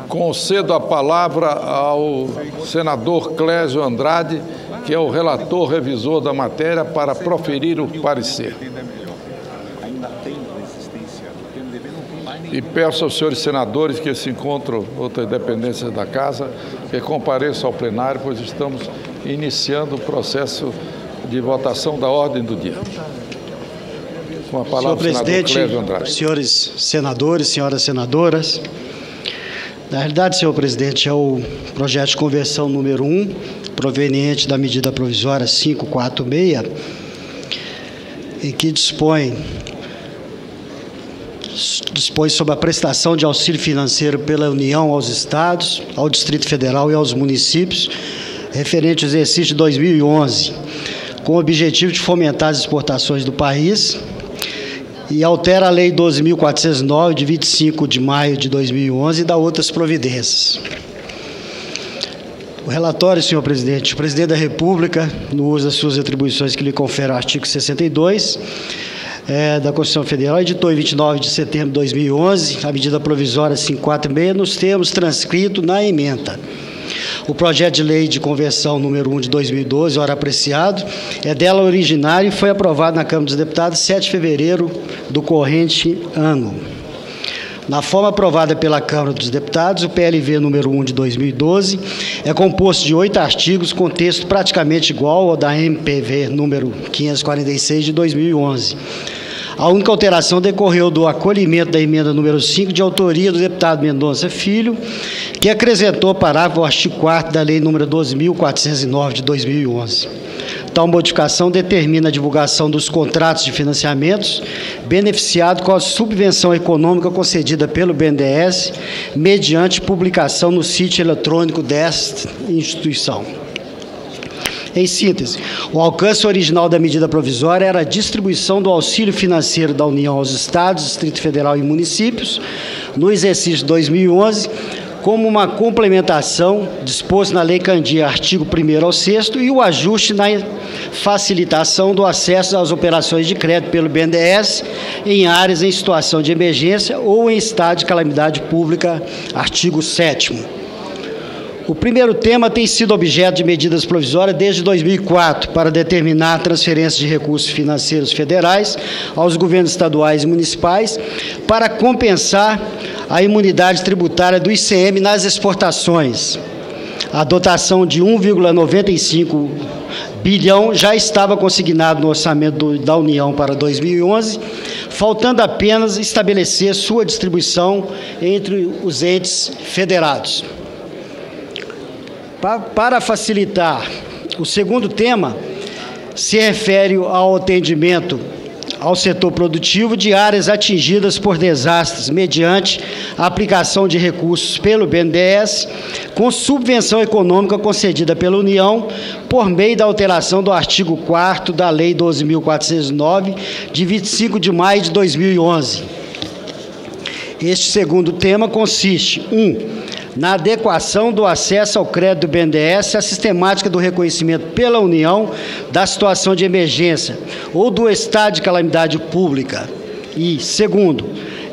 Concedo a palavra ao senador Clésio Andrade, que é o relator revisor da matéria, para proferir o parecer. E peço aos senhores senadores que se encontram outras dependências da Casa que compareçam ao plenário, pois estamos iniciando o processo de votação da ordem do dia. Com a palavra, senhor presidente, Clésio Andrade. Senhores senadores, senhoras senadoras, na realidade, senhor presidente, é o projeto de conversão número 1, proveniente da medida provisória 546, e que dispõe sobre a prestação de auxílio financeiro pela União aos Estados, ao Distrito Federal e aos municípios, referente ao exercício de 2011, com o objetivo de fomentar as exportações do país, e altera a Lei 12.409, de 25 de maio de 2011, e dá outras providências. O relatório, senhor presidente, o presidente da República, no uso das suas atribuições que lhe confere o artigo 62, da Constituição Federal, editou em 29 de setembro de 2011, a medida provisória 546, nos termos transcrito na ementa. O projeto de lei de conversão número 1 de 2012, ora apreciado, é dela originário e foi aprovado na Câmara dos Deputados 7 de fevereiro do corrente ano. Na forma aprovada pela Câmara dos Deputados, o PLV número 1 de 2012 é composto de 8 artigos com texto praticamente igual ao da MPV número 546 de 2011. A única alteração decorreu do acolhimento da emenda número 5, de autoria do deputado Mendonça Filho, que acrescentou parágrafo ao artigo 4º da Lei número 12.409 de 2011. Tal modificação determina a divulgação dos contratos de financiamentos beneficiados com a subvenção econômica concedida pelo BNDES, mediante publicação no sítio eletrônico desta instituição. Em síntese, o alcance original da medida provisória era a distribuição do auxílio financeiro da União aos Estados, Distrito Federal e municípios, no exercício de 2011, como uma complementação disposto na Lei Candia, artigo 1º ao 6º, e o ajuste na facilitação do acesso às operações de crédito pelo BNDES em áreas em situação de emergência ou em estado de calamidade pública, artigo 7º. O primeiro tema tem sido objeto de medidas provisórias desde 2004 para determinar a transferência de recursos financeiros federais aos governos estaduais e municipais para compensar a imunidade tributária do ICM nas exportações. A dotação de 1,95 bilhão já estava consignado no orçamento da União para 2011, faltando apenas estabelecer sua distribuição entre os entes federados. Para facilitar, o segundo tema se refere ao atendimento ao setor produtivo de áreas atingidas por desastres, mediante a aplicação de recursos pelo BNDES, com subvenção econômica concedida pela União, por meio da alteração do artigo 4º da Lei 12.409, de 25 de maio de 2011. Este segundo tema consiste, 1. Na adequação do acesso ao crédito do BNDES à sistemática do reconhecimento pela União da situação de emergência ou do estado de calamidade pública. E, segundo,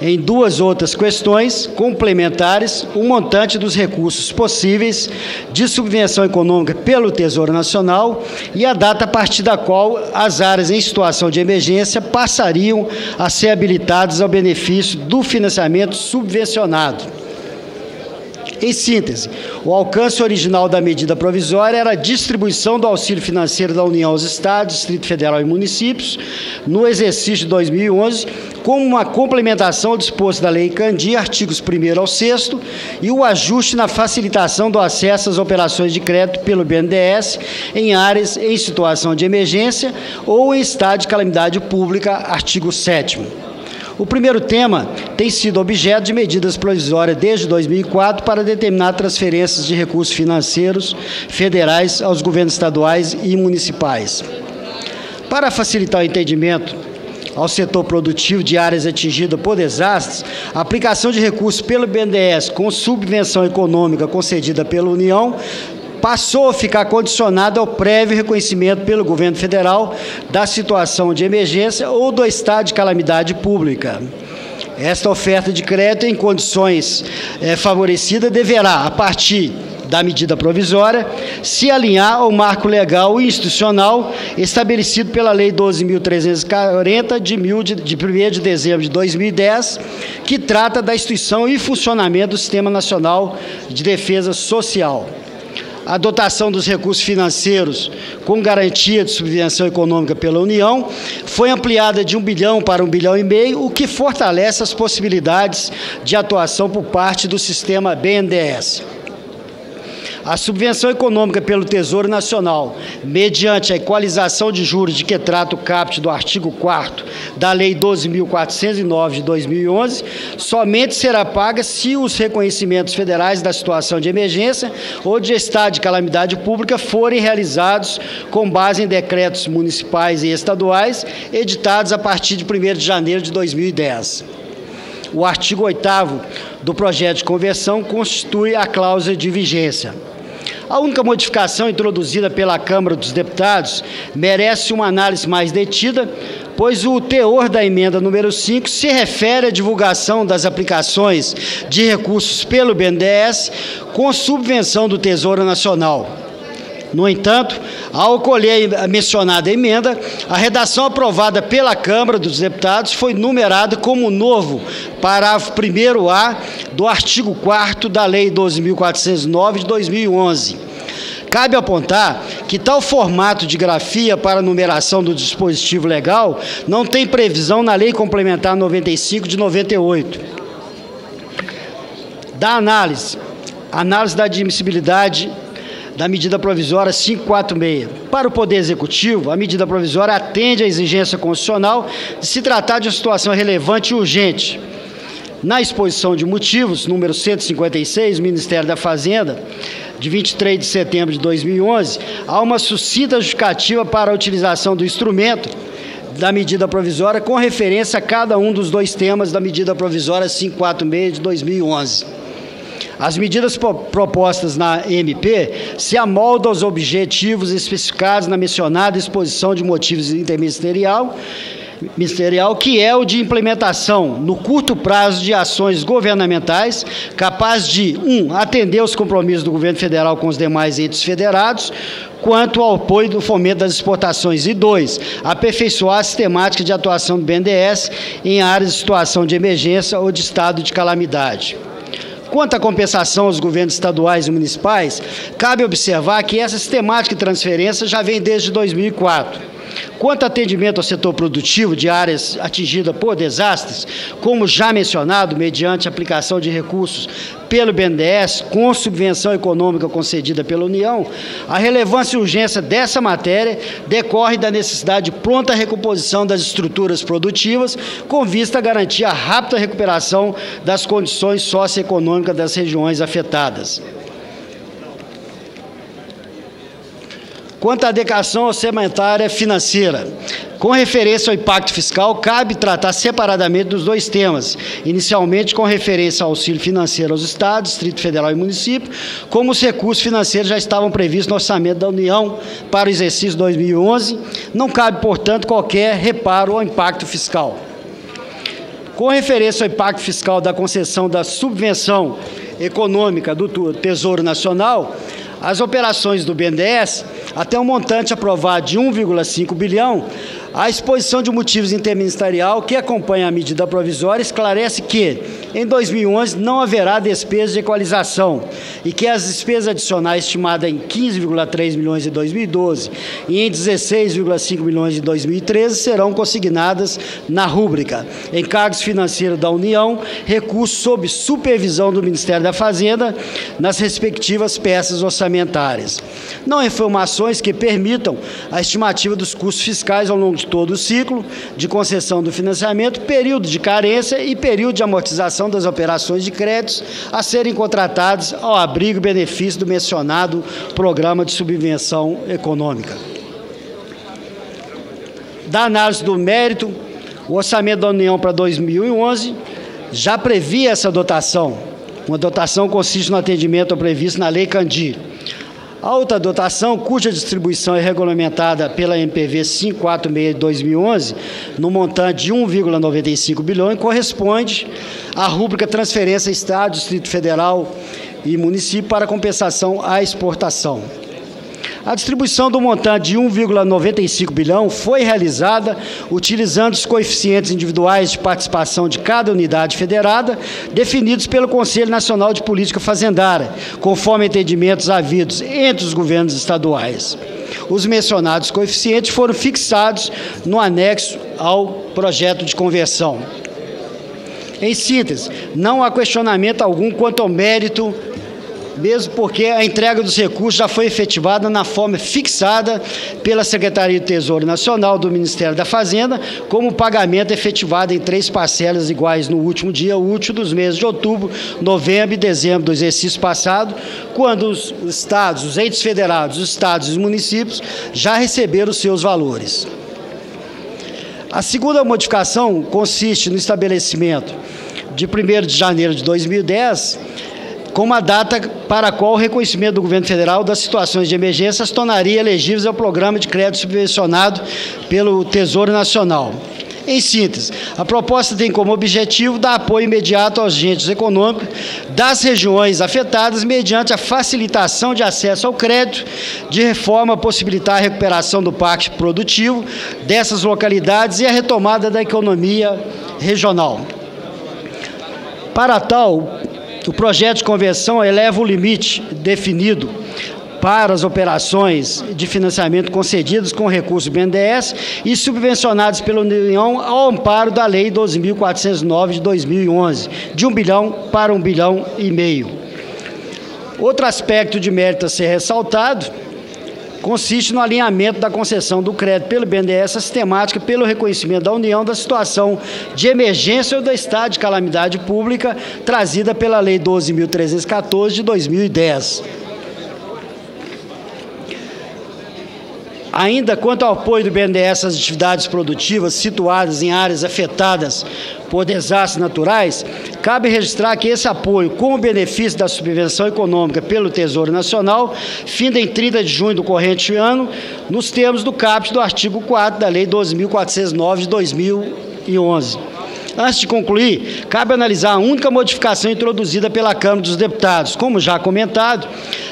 em duas outras questões complementares, o montante dos recursos possíveis de subvenção econômica pelo Tesouro Nacional e a data a partir da qual as áreas em situação de emergência passariam a ser habilitadas ao benefício do financiamento subvencionado. Em síntese, o alcance original da medida provisória era a distribuição do auxílio financeiro da União aos Estados, Distrito Federal e municípios, no exercício de 2011, como uma complementação ao disposto da Lei Candia, artigos 1º ao 6º, e o ajuste na facilitação do acesso às operações de crédito pelo BNDES em áreas em situação de emergência ou em estado de calamidade pública, artigo 7º. O primeiro tema tem sido objeto de medidas provisórias desde 2004 para determinar transferências de recursos financeiros federais aos governos estaduais e municipais. Para facilitar o entendimento ao setor produtivo de áreas atingidas por desastres, a aplicação de recursos pelo BNDES com subvenção econômica concedida pela União passou a ficar condicionado ao prévio reconhecimento pelo governo federal da situação de emergência ou do estado de calamidade pública. Esta oferta de crédito em condições favorecidas deverá, a partir da medida provisória, se alinhar ao marco legal e institucional estabelecido pela Lei 12.340, de 1º de dezembro de 2010, que trata da instituição e funcionamento do Sistema Nacional de Defesa Social. A dotação dos recursos financeiros com garantia de subvenção econômica pela União foi ampliada de 1 bilhão para 1,5 bilhão, o que fortalece as possibilidades de atuação por parte do sistema BNDES. A subvenção econômica pelo Tesouro Nacional, mediante a equalização de juros de que trata o caput do artigo 4º da Lei 12.409 de 2011, somente será paga se os reconhecimentos federais da situação de emergência ou de estado de calamidade pública forem realizados com base em decretos municipais e estaduais editados a partir de 1º de janeiro de 2010. O artigo 8º do projeto de conversão constitui a cláusula de vigência. A única modificação introduzida pela Câmara dos Deputados merece uma análise mais detida, pois o teor da emenda número 5 se refere à divulgação das aplicações de recursos pelo BNDES com subvenção do Tesouro Nacional. No entanto, ao acolher a mencionada emenda, a redação aprovada pela Câmara dos Deputados foi numerada como novo parágrafo 1º-A do artigo 4º da Lei 12.409 de 2011. Cabe apontar que tal formato de grafia para numeração do dispositivo legal não tem previsão na Lei Complementar 95 de 98. Análise da admissibilidade da medida provisória 546. Para o Poder Executivo, a medida provisória atende à exigência constitucional de se tratar de uma situação relevante e urgente. Na exposição de motivos, número 156, Ministério da Fazenda, de 23 de setembro de 2011, há uma sucinta justificativa para a utilização do instrumento da medida provisória com referência a cada um dos dois temas da medida provisória 546 de 2011. As medidas propostas na MP se amoldam aos objetivos especificados na mencionada exposição de motivos interministerial, que é o de implementação, no curto prazo, de ações governamentais capazes de, 1, atender os compromissos do governo federal com os demais entes federados, quanto ao apoio do fomento das exportações, e 2, aperfeiçoar a sistemática de atuação do BNDES em áreas de situação de emergência ou de estado de calamidade. Quanto à compensação aos governos estaduais e municipais, cabe observar que essa sistemática de transferência já vem desde 2004. Quanto ao atendimento ao setor produtivo de áreas atingidas por desastres, como já mencionado, mediante aplicação de recursos pelo BNDES, com subvenção econômica concedida pela União, a relevância e urgência dessa matéria decorre da necessidade de pronta recomposição das estruturas produtivas, com vista a garantir a rápida recuperação das condições socioeconômicas das regiões afetadas. Quanto à adequação orçamentária financeira, com referência ao impacto fiscal, cabe tratar separadamente dos dois temas, inicialmente com referência ao auxílio financeiro aos Estados, Distrito Federal e município, como os recursos financeiros já estavam previstos no orçamento da União para o exercício 2011, não cabe, portanto, qualquer reparo ao impacto fiscal. Com referência ao impacto fiscal da concessão da subvenção econômica do Tesouro Nacional, as operações do BNDES, até um montante aprovado de 1,5 bilhão, a exposição de motivos interministerial que acompanha a medida provisória esclarece que, em 2011, não haverá despesa de equalização e que as despesas adicionais estimadas em 15,3 milhões em 2012 e em 16,5 milhões em 2013 serão consignadas na rúbrica encargos financeiros da União, recursos sob supervisão do Ministério da Fazenda nas respectivas peças orçamentárias. Não há informações que permitam a estimativa dos custos fiscais ao longo de todo o ciclo de concessão do financiamento, período de carência e período de amortização das operações de créditos a serem contratados ao abrigo e benefício do mencionado Programa de Subvenção Econômica. Da análise do mérito, o orçamento da União para 2011 já previa essa dotação. Uma dotação consiste no atendimento ao previsto na Lei Candir. A outra dotação, cuja distribuição é regulamentada pela MPV 546 de 2011, no montante de 1,95 bilhão, corresponde à rúbrica Transferência Estado, Distrito Federal e Município para compensação à exportação. A distribuição do montante de 1,95 bilhão foi realizada utilizando os coeficientes individuais de participação de cada unidade federada, definidos pelo Conselho Nacional de Política Fazendária, conforme entendimentos havidos entre os governos estaduais. Os mencionados coeficientes foram fixados no anexo ao projeto de conversão. Em síntese, não há questionamento algum quanto ao mérito, mesmo porque a entrega dos recursos já foi efetivada na forma fixada pela Secretaria do Tesouro Nacional do Ministério da Fazenda, como pagamento efetivado em 3 parcelas iguais no último dia útil dos meses de outubro, novembro e dezembro do exercício passado, quando os estados, os entes federados, os estados e os municípios já receberam os seus valores. A segunda modificação consiste no estabelecimento de 1º de janeiro de 2010, como a data para a qual o reconhecimento do governo federal das situações de emergência se tornaria elegíveis ao programa de crédito subvencionado pelo Tesouro Nacional. Em síntese, a proposta tem como objetivo dar apoio imediato aos agentes econômicos das regiões afetadas mediante a facilitação de acesso ao crédito, de forma a possibilitar a recuperação do parque produtivo dessas localidades e a retomada da economia regional. Para tal, o projeto de conversão eleva o limite definido para as operações de financiamento concedidas com recursos do BNDES e subvencionados pela União ao amparo da Lei 12.409 de 2011, de 1 bilhão para 1,5 bilhão. Outro aspecto de mérito a ser ressaltado consiste no alinhamento da concessão do crédito pelo BNDES à sistemática pelo reconhecimento da União da situação de emergência ou do estado de calamidade pública trazida pela Lei 12.314 de 2010. Ainda quanto ao apoio do BNDES às atividades produtivas situadas em áreas afetadas por desastres naturais, cabe registrar que esse apoio, com o benefício da subvenção econômica pelo Tesouro Nacional, finda em 30 de junho do corrente ano, nos termos do caput do artigo 4º da Lei 12.409 de 2011. Antes de concluir, cabe analisar a única modificação introduzida pela Câmara dos Deputados. Como já comentado,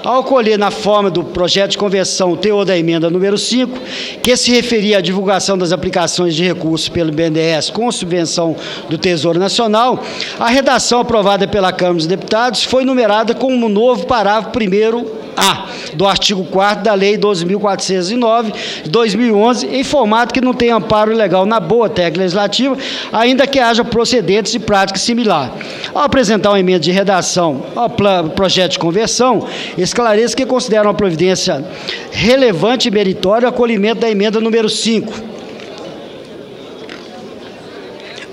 ao acolher na forma do projeto de conversão o teor da emenda número 5, que se referia à divulgação das aplicações de recursos pelo BNDES com subvenção do Tesouro Nacional, a redação aprovada pela Câmara dos Deputados foi numerada como um novo parágrafo 1º-A do artigo 4º da Lei 12.409 de 2011, em formato que não tem amparo legal na boa técnica legislativa, ainda que haja procedentes de prática similar. Ao apresentar uma emenda de redação ao projeto de conversão, esclareço que considero uma providência relevante e meritória o acolhimento da emenda número 5,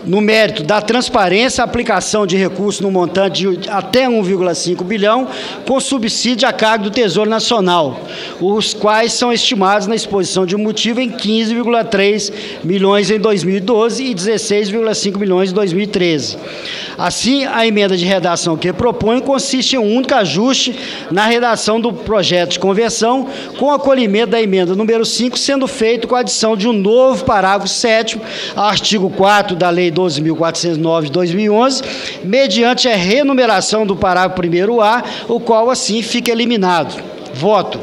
no mérito da transparência, aplicação de recursos no montante de até 1,5 bilhão, com subsídio a cargo do Tesouro Nacional, os quais são estimados na exposição de motivo em 15,3 milhões em 2012 e 16,5 milhões em 2013. Assim, a emenda de redação que propõe consiste em um único ajuste na redação do projeto de conversão, com o acolhimento da emenda número 5, sendo feito com a adição de um novo parágrafo 7º ao artigo 4º da Lei 12.409 de 2011, mediante a renumeração do parágrafo 1º-A, o qual assim fica eliminado. Voto.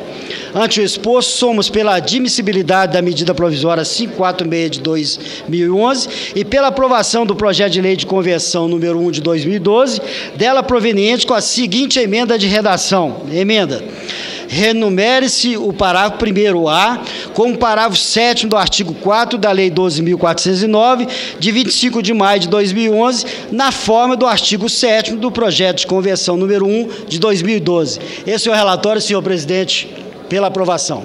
Ante o exposto, somos pela admissibilidade da medida provisória 546 de 2011 e pela aprovação do projeto de lei de conversão número 1 de 2012, dela proveniente com a seguinte emenda de redação. Emenda. Renumere-se o parágrafo 1º-A com o parágrafo 7º do artigo 4º da Lei 12.409, de 25 de maio de 2011, na forma do artigo 7º do projeto de conversão número 1 de 2012. Esse é o relatório, senhor presidente, pela aprovação.